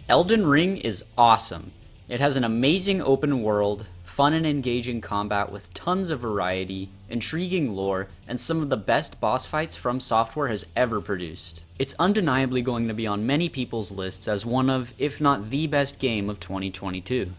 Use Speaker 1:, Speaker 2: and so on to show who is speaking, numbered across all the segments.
Speaker 1: Elden Ring is awesome. It has an amazing open world, fun and engaging combat with tons of variety, intriguing lore, and some of the best boss fights From Software has ever produced. It's undeniably going to be on many people's lists as one of, if not the best game of 2022.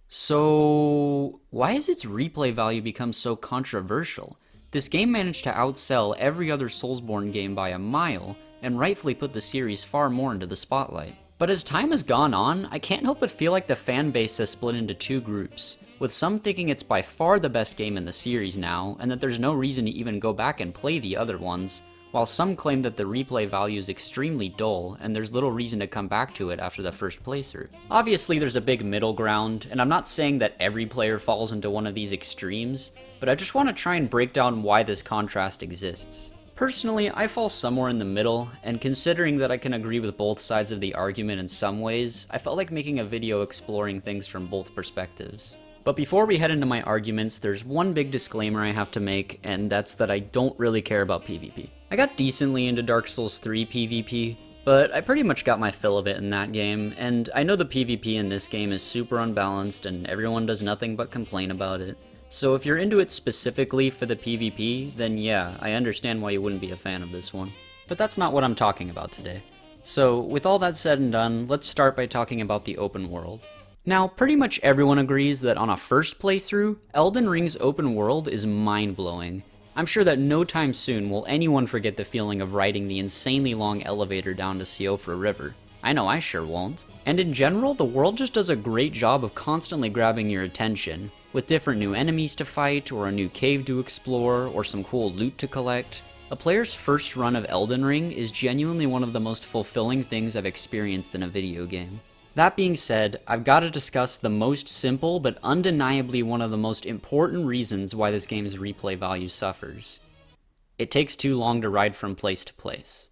Speaker 1: So, why has its replay value become so controversial? This game managed to outsell every other Soulsborne game by a mile, and rightfully put the series far more into the spotlight. But as time has gone on, I can't help but feel like the fan base has split into two groups, with some thinking it's by far the best game in the series now, and that there's no reason to even go back and play the other ones, while some claim that the replay value is extremely dull, and there's little reason to come back to it after the first playthrough. Obviously there's a big middle ground, and I'm not saying that every player falls into one of these extremes, but I just want to try and break down why this contrast exists. Personally, I fall somewhere in the middle, and considering that I can agree with both sides of the argument in some ways, I felt like making a video exploring things from both perspectives. But before we head into my arguments, there's one big disclaimer I have to make, and that's that I don't really care about PvP. I got decently into Dark Souls 3 PvP, but I pretty much got my fill of it in that game, and I know the PvP in this game is super unbalanced and everyone does nothing but complain about it. So if you're into it specifically for the PvP, then yeah, I understand why you wouldn't be a fan of this one. But that's not what I'm talking about today. So with all that said and done, let's start by talking about the open world. Now, pretty much everyone agrees that on a first playthrough, Elden Ring's open world is mind-blowing. I'm sure that no time soon will anyone forget the feeling of riding the insanely long elevator down to Siofra River. I know I sure won't. And in general, the world just does a great job of constantly grabbing your attention, with different new enemies to fight, or a new cave to explore, or some cool loot to collect. A player's first run of Elden Ring is genuinely one of the most fulfilling things I've experienced in a video game. That being said, I've got to discuss the most simple but undeniably one of the most important reasons why this game's replay value suffers. It takes too long to ride from place to place.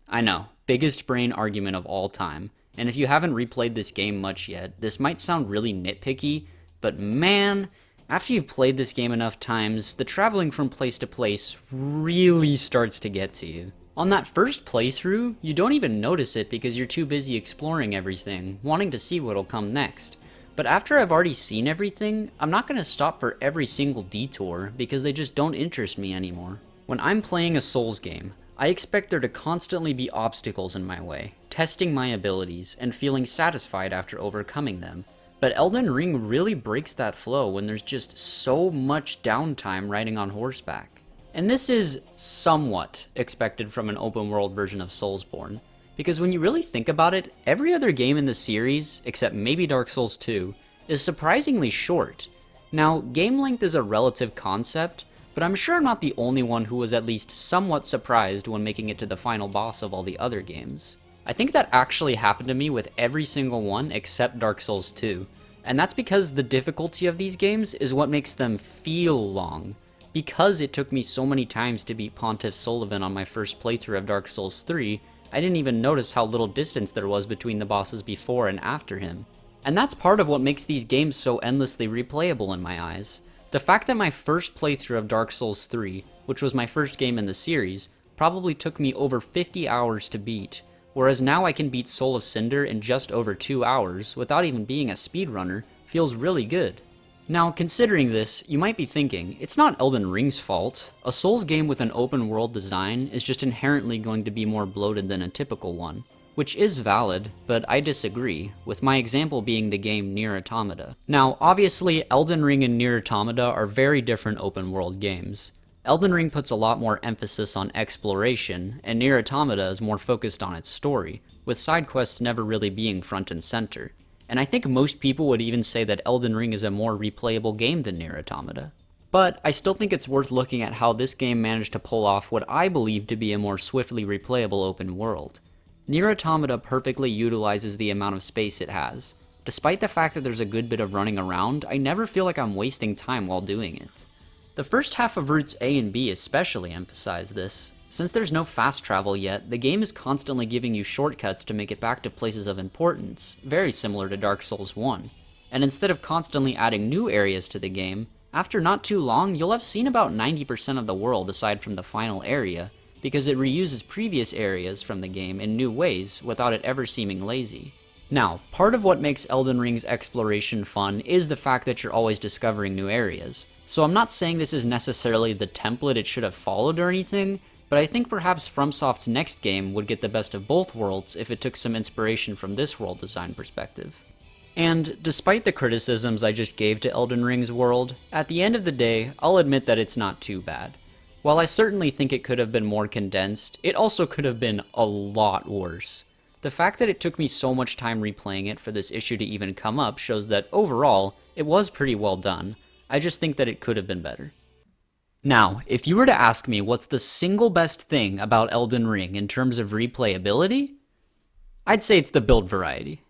Speaker 1: I know, biggest brain argument of all time, and if you haven't replayed this game much yet, this might sound really nitpicky, but man, after you've played this game enough times, the traveling from place to place really starts to get to you. On that first playthrough, you don't even notice it because you're too busy exploring everything, wanting to see what'll come next. But after I've already seen everything, I'm not going to stop for every single detour because they just don't interest me anymore. When I'm playing a Souls game, I expect there to constantly be obstacles in my way, testing my abilities, and feeling satisfied after overcoming them. But Elden Ring really breaks that flow when there's just so much downtime riding on horseback. And this is somewhat expected from an open world version of Soulsborne, because when you really think about it, every other game in the series, except maybe Dark Souls 2, is surprisingly short. Now, game length is a relative concept, but I'm sure I'm not the only one who was at least somewhat surprised when making it to the final boss of all the other games. I think that actually happened to me with every single one except Dark Souls 2, and that's because the difficulty of these games is what makes them feel long. Because it took me so many times to beat Pontiff Sullivan on my first playthrough of Dark Souls 3, I didn't even notice how little distance there was between the bosses before and after him. And that's part of what makes these games so endlessly replayable in my eyes. The fact that my first playthrough of Dark Souls 3, which was my first game in the series, probably took me over 50 hours to beat, whereas now I can beat Soul of Cinder in just over 2 hours without even being a speedrunner, feels really good. Now, considering this, you might be thinking, it's not Elden Ring's fault. A Souls game with an open world design is just inherently going to be more bloated than a typical one. Which is valid, but I disagree, with my example being the game Nier Automata. Now, obviously, Elden Ring and Nier Automata are very different open world games. Elden Ring puts a lot more emphasis on exploration, and Nier Automata is more focused on its story, with side quests never really being front and center. And I think most people would even say that Elden Ring is a more replayable game than Nier Automata. But I still think it's worth looking at how this game managed to pull off what I believe to be a more swiftly replayable open world. Nier Automata perfectly utilizes the amount of space it has. Despite the fact that there's a good bit of running around, I never feel like I'm wasting time while doing it. The first half of routes A and B especially emphasize this. Since there's no fast travel yet, the game is constantly giving you shortcuts to make it back to places of importance, very similar to Dark Souls 1. And instead of constantly adding new areas to the game, after not too long you'll have seen about 90% of the world aside from the final area, because it reuses previous areas from the game in new ways without it ever seeming lazy. Now, part of what makes Elden Ring's exploration fun is the fact that you're always discovering new areas. So I'm not saying this is necessarily the template it should have followed or anything, but I think perhaps FromSoft's next game would get the best of both worlds if it took some inspiration from this world design perspective. And despite the criticisms I just gave to Elden Ring's world, at the end of the day, I'll admit that it's not too bad. While I certainly think it could have been more condensed, it also could have been a lot worse. The fact that it took me so much time replaying it for this issue to even come up shows that overall, it was pretty well done. I just think that it could have been better. Now, if you were to ask me what's the single best thing about Elden Ring in terms of replayability, I'd say it's the build variety.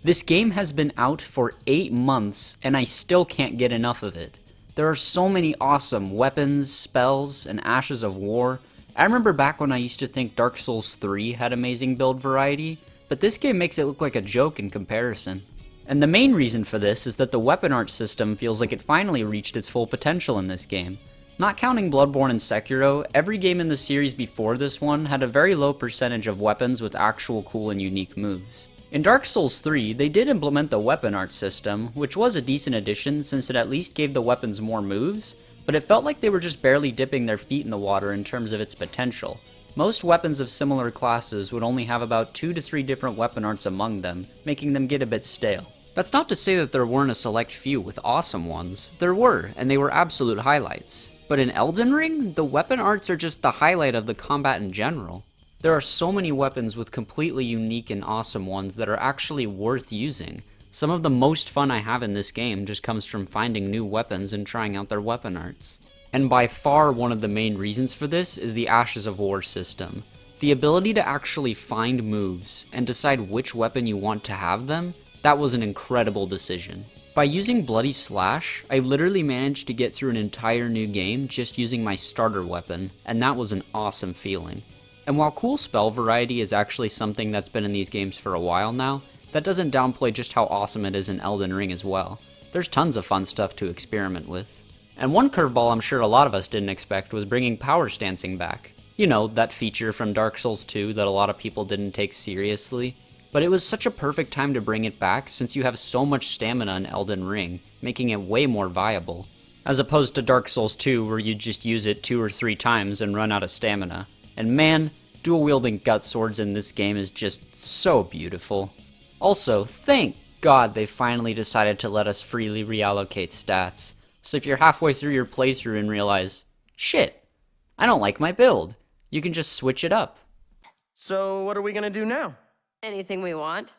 Speaker 1: This game has been out for 8 months, and I still can't get enough of it. There are so many awesome weapons, spells, and Ashes of War. I remember back when I used to think Dark Souls 3 had amazing build variety, but this game makes it look like a joke in comparison. And the main reason for this is that the weapon art system feels like it finally reached its full potential in this game. Not counting Bloodborne and Sekiro, every game in the series before this one had a very low percentage of weapons with actual cool and unique moves. In Dark Souls 3, they did implement the weapon art system, which was a decent addition since it at least gave the weapons more moves, but it felt like they were just barely dipping their feet in the water in terms of its potential. Most weapons of similar classes would only have about 2 to 3 different weapon arts among them, making them get a bit stale. That's not to say that there weren't a select few with awesome ones. There were, and they were absolute highlights. But in Elden Ring, the weapon arts are just the highlight of the combat in general. There are so many weapons with completely unique and awesome ones that are actually worth using. Some of the most fun I have in this game just comes from finding new weapons and trying out their weapon arts. And by far one of the main reasons for this is the Ashes of War system. The ability to actually find moves and decide which weapon you want to have them, that was an incredible decision. By using Bloody Slash, I literally managed to get through an entire new game just using my starter weapon, and that was an awesome feeling. And while cool spell variety is actually something that's been in these games for a while now, that doesn't downplay just how awesome it is in Elden Ring as well. There's tons of fun stuff to experiment with. And one curveball I'm sure a lot of us didn't expect was bringing power stancing back. You know, that feature from Dark Souls 2 that a lot of people didn't take seriously. But it was such a perfect time to bring it back since you have so much stamina in Elden Ring, making it way more viable. As opposed to Dark Souls 2 where you just use it 2 or 3 times and run out of stamina. And man, dual-wielding gut swords in this game is just so beautiful. Also, thank God they finally decided to let us freely reallocate stats. So if you're halfway through your playthrough and realize, shit, I don't like my build, you can just switch it up.
Speaker 2: So what are we gonna do now?
Speaker 3: Anything we want.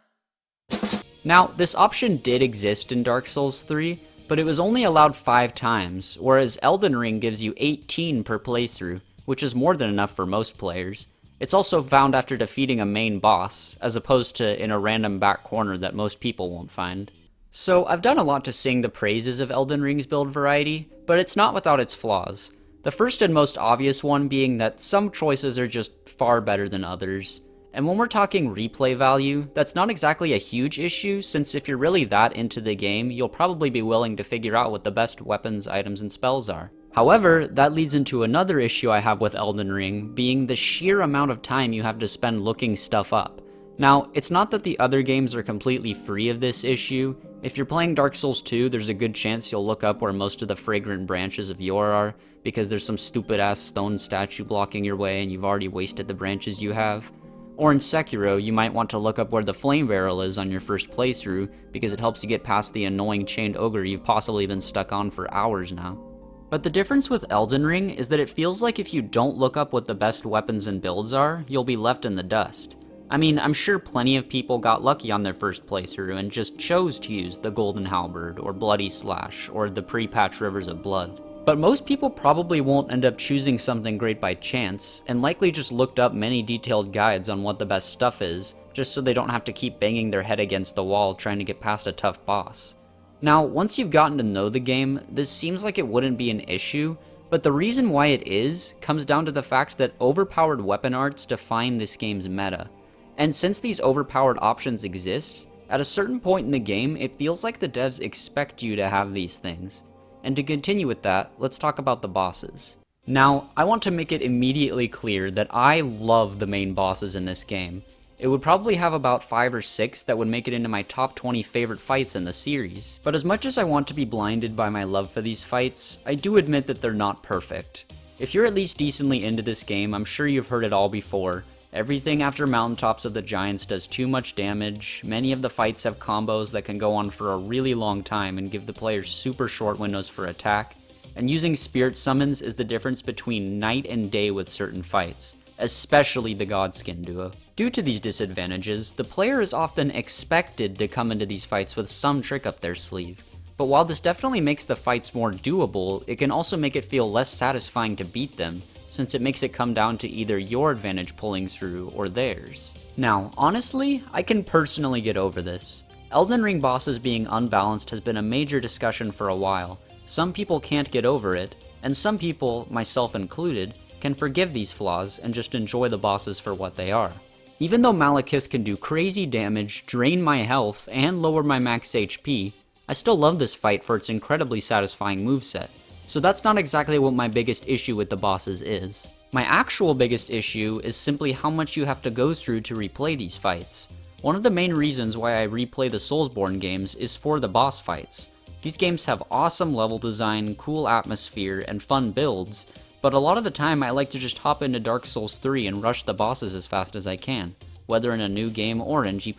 Speaker 1: Now, this option did exist in Dark Souls 3, but it was only allowed 5 times, whereas Elden Ring gives you 18 per playthrough, which is more than enough for most players. It's also found after defeating a main boss, as opposed to in a random back corner that most people won't find. So I've done a lot to sing the praises of Elden Ring's build variety, but it's not without its flaws. The first and most obvious one being that some choices are just far better than others. And when we're talking replay value, that's not exactly a huge issue, since if you're really that into the game, you'll probably be willing to figure out what the best weapons, items, and spells are. However, that leads into another issue I have with Elden Ring, being the sheer amount of time you have to spend looking stuff up. Now, it's not that the other games are completely free of this issue. If you're playing Dark Souls 2, there's a good chance you'll look up where most of the fragrant branches of yore are, because there's some stupid-ass stone statue blocking your way and you've already wasted the branches you have. Or in Sekiro, you might want to look up where the flame barrel is on your first playthrough, because it helps you get past the annoying chained ogre you've possibly been stuck on for hours now. But the difference with Elden Ring is that it feels like if you don't look up what the best weapons and builds are, you'll be left in the dust. I mean, I'm sure plenty of people got lucky on their first playthrough and just chose to use the Golden Halberd, or Bloody Slash, or the pre-patch Rivers of Blood. But most people probably won't end up choosing something great by chance, and likely just looked up many detailed guides on what the best stuff is, just so they don't have to keep banging their head against the wall trying to get past a tough boss. Now, once you've gotten to know the game, this seems like it wouldn't be an issue, but the reason why it is comes down to the fact that overpowered weapon arts define this game's meta. And since these overpowered options exist, at a certain point in the game, it feels like the devs expect you to have these things. And to continue with that, let's talk about the bosses. Now, I want to make it immediately clear that I love the main bosses in this game. It would probably have about 5 or 6 that would make it into my top 20 favorite fights in the series. But as much as I want to be blinded by my love for these fights, I do admit that they're not perfect. If you're at least decently into this game, I'm sure you've heard it all before. Everything after Mountaintops of the Giants does too much damage, many of the fights have combos that can go on for a really long time and give the players super short windows for attack, and using spirit summons is the difference between night and day with certain fights, especially the Godskin duo. Due to these disadvantages, the player is often expected to come into these fights with some trick up their sleeve. But while this definitely makes the fights more doable, it can also make it feel less satisfying to beat them, since it makes it come down to either your advantage pulling through or theirs. Now, honestly, I can personally get over this. Elden Ring bosses being unbalanced has been a major discussion for a while. Some people can't get over it, and some people, myself included, can forgive these flaws and just enjoy the bosses for what they are. Even though Malekith can do crazy damage, drain my health, and lower my max HP, I still love this fight for its incredibly satisfying moveset. So that's not exactly what my biggest issue with the bosses is. My actual biggest issue is simply how much you have to go through to replay these fights. One of the main reasons why I replay the Soulsborne games is for the boss fights. These games have awesome level design, cool atmosphere, and fun builds, but a lot of the time I like to just hop into Dark Souls 3 and rush the bosses as fast as I can, whether in a new game or in G+.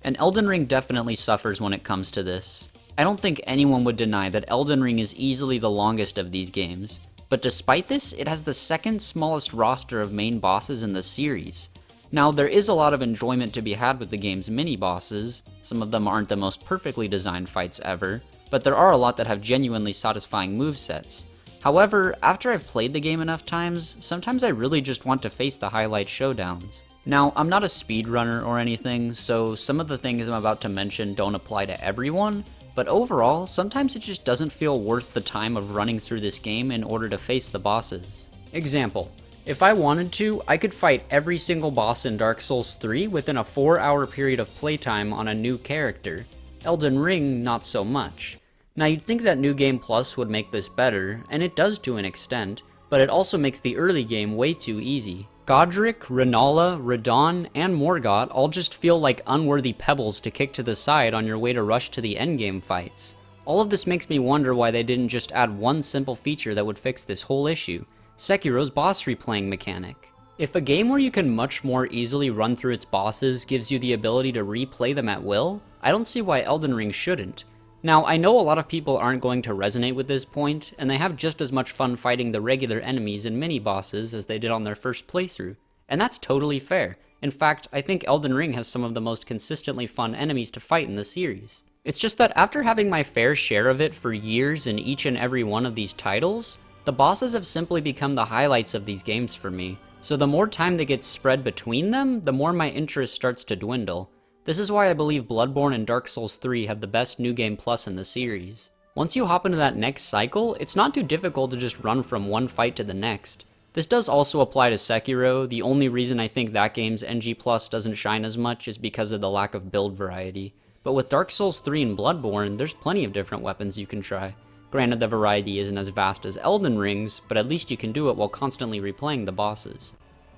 Speaker 1: And Elden Ring definitely suffers when it comes to this. I don't think anyone would deny that Elden Ring is easily the longest of these games, but despite this, it has the second smallest roster of main bosses in the series. Now, there is a lot of enjoyment to be had with the game's mini-bosses. Some of them aren't the most perfectly designed fights ever, but there are a lot that have genuinely satisfying movesets. However, after I've played the game enough times, sometimes I really just want to face the highlight showdowns. Now, I'm not a speedrunner or anything, so some of the things I'm about to mention don't apply to everyone, but overall, sometimes it just doesn't feel worth the time of running through this game in order to face the bosses. Example, if I wanted to, I could fight every single boss in Dark Souls 3 within a 4-hour period of playtime on a new character. Elden Ring, not so much. Now you'd think that New Game Plus would make this better, and it does to an extent, but it also makes the early game way too easy. Godric, Renala, Radon, and Morgott all just feel like unworthy pebbles to kick to the side on your way to rush to the endgame fights. All of this makes me wonder why they didn't just add one simple feature that would fix this whole issue: Sekiro's boss replaying mechanic. If a game where you can much more easily run through its bosses gives you the ability to replay them at will, I don't see why Elden Ring shouldn't. Now, I know a lot of people aren't going to resonate with this point, and they have just as much fun fighting the regular enemies and mini-bosses as they did on their first playthrough, and that's totally fair. In fact, I think Elden Ring has some of the most consistently fun enemies to fight in the series. It's just that after having my fair share of it for years in each and every one of these titles, the bosses have simply become the highlights of these games for me, so the more time that gets spread between them, the more my interest starts to dwindle. This is why I believe Bloodborne and Dark Souls 3 have the best New Game Plus in the series. Once you hop into that next cycle, it's not too difficult to just run from one fight to the next. This does also apply to Sekiro. The only reason I think that game's NG Plus doesn't shine as much is because of the lack of build variety. But with Dark Souls 3 and Bloodborne, there's plenty of different weapons you can try. Granted, the variety isn't as vast as Elden Ring's, but at least you can do it while constantly replaying the bosses.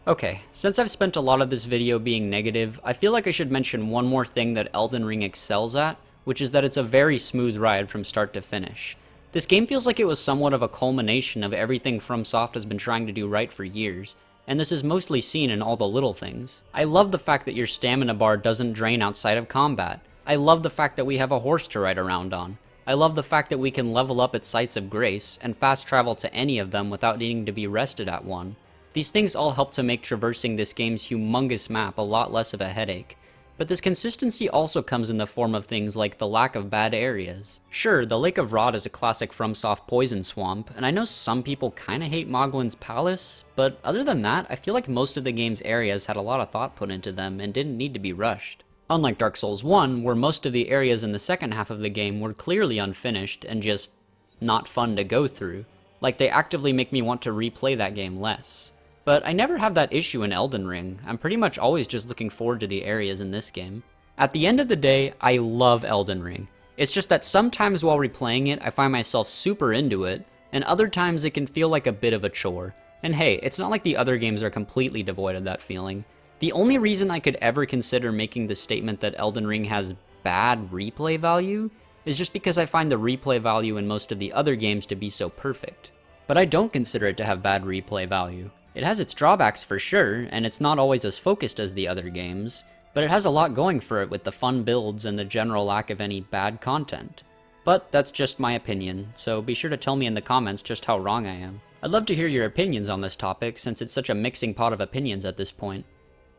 Speaker 1: Okay, since I've spent a lot of this video being negative, I feel like I should mention one more thing that Elden Ring excels at, which is that it's a very smooth ride from start to finish. This game feels like it was somewhat of a culmination of everything FromSoft has been trying to do right for years, and this is mostly seen in all the little things. I love the fact that your stamina bar doesn't drain outside of combat. I love the fact that we have a horse to ride around on. I love the fact that we can level up at Sites of Grace, and fast travel to any of them without needing to be rested at one. These things all help to make traversing this game's humongous map a lot less of a headache. But this consistency also comes in the form of things like the lack of bad areas. Sure, the Lake of Rot is a classic FromSoft poison swamp, and I know some people kinda hate Mogwin's Palace, but other than that, I feel like most of the game's areas had a lot of thought put into them and didn't need to be rushed. Unlike Dark Souls 1, where most of the areas in the second half of the game were clearly unfinished and just not fun to go through. Like, they actively make me want to replay that game less. But I never have that issue in Elden Ring. I'm pretty much always just looking forward to the areas in this game. At the end of the day, I love Elden Ring. It's just that sometimes while replaying it, I find myself super into it, and other times it can feel like a bit of a chore. And hey, it's not like the other games are completely devoid of that feeling. The only reason I could ever consider making the statement that Elden Ring has bad replay value is just because I find the replay value in most of the other games to be so perfect. But I don't consider it to have bad replay value. It has its drawbacks for sure, and it's not always as focused as the other games, but it has a lot going for it with the fun builds and the general lack of any bad content. But that's just my opinion, so be sure to tell me in the comments just how wrong I am. I'd love to hear your opinions on this topic, since it's such a mixing pot of opinions at this point.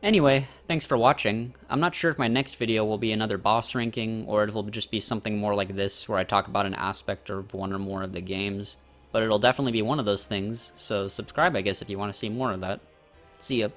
Speaker 1: Anyway, thanks for watching. I'm not sure if my next video will be another boss ranking, or it'll just be something more like this, where I talk about an aspect of one or more of the games. But it'll definitely be one of those things, so subscribe I guess if you want to see more of that. See ya.